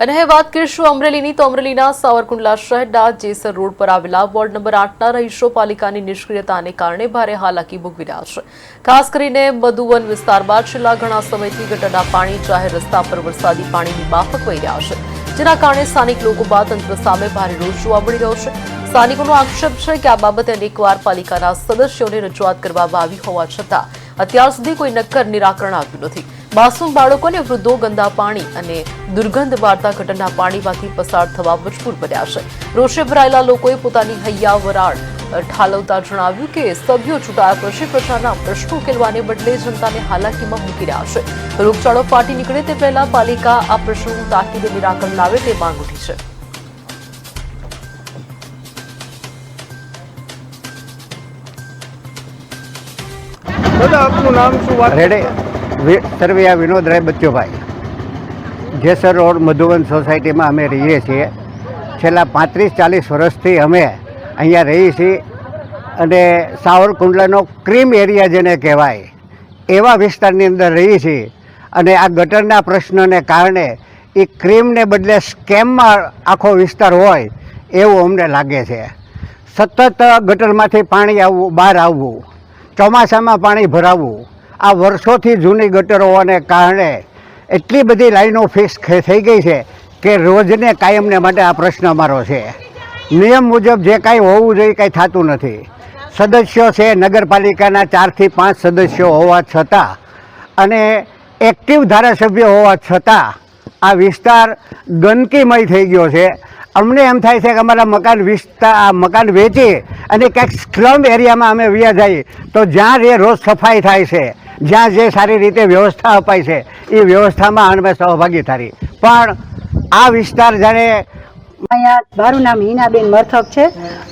અને હવે વાત કરીશું અમરેલીની તો અમરેલીના સાવરકુંડલા શહેરના જેસર રોડ પર આવેલા વોર્ડ નંબર 8ના રહીશો પાલિકાની નિષ્ક્રિયતાને કારણે ભારે હાલાકી ભોગવી રહ્યા છે। ખાસ કરીને મધુવન વિસ્તારમાં છેલ્લા ઘણા સમયથી ગટરના પાણી જાહેર રસ્તા પર વરસાદી પાણીની માફક વહી રહ્યા છે, જેના કારણે સ્થાનિક લોકોમાં તંત્ર સામે ભારે રોષ જોવા મળી રહ્યો છે। સ્થાનિકોનો આક્ષેપ છે કે આ બાબતે અનેકવાર પાલિકાના સદસ્યોને રજૂઆત કરવામાં આવી હોવા છતાં અત્યાર સુધી કોઈ નક્કર નિરાકરણ આવ્યું નથી। માસૂમ બાળકો અને વૃદ્ધો ગંદા પાણી અને દુર્ગંધ મારતા ગટરના પાણીમાંથી પસાર થવા મજબૂર બન્યા છે। રોષે ભરાયેલા લોકોએ પોતાની હૈયા વરાળ ઠાલવતા જણાવ્યું કે સભ્યો ચૂંટાયા પછી પ્રજાના પ્રશ્નો ઉકેલવાને બદલે જનતાને હાલાકીમાં મૂકી રહ્યા છે। રોગચાળો ફાટી નીકળે તે પહેલા પાલિકા આ પ્રશ્નોનું તાકીદે નિરાકરણ લાવે તે માંગ ઉઠી છે। આપનું નામ શું? વાત સરવૈયા વિનોદરાય બચ્ચુભાઈ, જેસર રોડ મધુવન સોસાયટીમાં અમે રહીએ છીએ। છેલ્લા 35-40 વર્ષથી અમે અહીંયા રહીએ છીએ અને સાવરકુંડલાનો ક્રીમ એરિયા જેને કહેવાય એવા વિસ્તારની અંદર રહીએ છીએ અને આ ગટરના પ્રશ્નને કારણે એ ક્રીમને બદલે સ્કેમમાં આખો વિસ્તાર હોય એવું અમને લાગે છે। સતત ગટરમાંથી પાણી આવવું, બહાર આવવું, ચોમાસામાં પાણી ભરાવવું, આ વર્ષોથી જૂની ગટર હોવાને કારણે એટલી બધી લાઈનો ફિક્સ થઈ ગઈ છે કે રોજને કાયમને માટે આ પ્રશ્ન અમારો છે। નિયમ મુજબ જે કાંઈ હોવું જોઈએ કાંઈ થતું નથી। સદસ્યો છે નગરપાલિકાના 4 થી 5 સદસ્યો હોવા છતાં અને એક્ટિવ ધારાસભ્ય હોવા છતાં આ વિસ્તાર ગંદકીમય થઈ ગયો છે। અમને એમ થાય છે કે અમારા મકાન વેચી અને ક્યાંક સ્લમ એરિયામાં અમે વ્યા જઈએ તો જ્યાં જે રોજ સફાઈ થાય છે, જ્યાં જે સારી રીતે વ્યવસ્થા અપાય છે એ વ્યવસ્થામાં અમે સહભાગી થાય। પણ આ વિસ્તાર જાણે અહીંયા મારું નામ હિનાબેન મરથક છે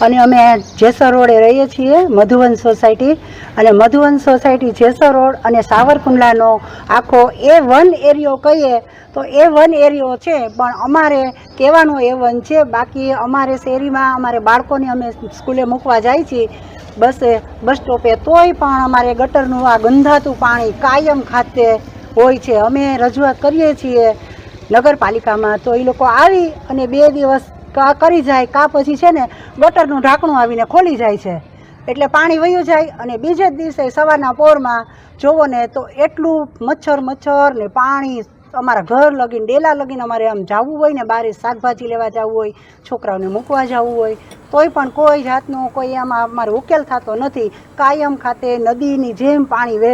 અને અમે જેસર રોડે રહીએ છીએ, મધુવન સોસાયટી। અને મધુવન સોસાયટી, જેસર રોડ અને સાવરકુંડલાનો આખો A1 એરિયો કહીએ તો A1 એરિયો છે, પણ અમારે કહેવાનો A1 છે। બાકી અમારે શેરીમાં અમારે બાળકોને અમે સ્કૂલે મૂકવા જાય છીએ બસ સ્ટોપે, તોય પણ અમારે ગટરનું આ ગંધાતું પાણી કાયમ ખાતે હોય છે। અમે રજૂઆત કરીએ છીએ નગરપાલિકામાં તો એ લોકો આવી અને 2 દિવસ કરી જાય કા પછી છે ને ગટરનું ઢાંકણું આવીને ખોલી જાય છે, એટલે પાણી વયું જાય અને બીજે જ દિવસે સવારના પોરમાં જોવો ને તો એટલું મચ્છર ને પાણી અમારા ઘર લગીને ડેલા લગીને અમારે આમ જવું હોય ને, બહાર શાકભાજી લેવા જવું હોય, છોકરાઓને મૂકવા જવું હોય તોય પણ કોઈ જાતનો કોઈ આમાં અમારે ઉકેલ થતો નથી। કાયમ ખાતે નદીની જેમ પાણી વહે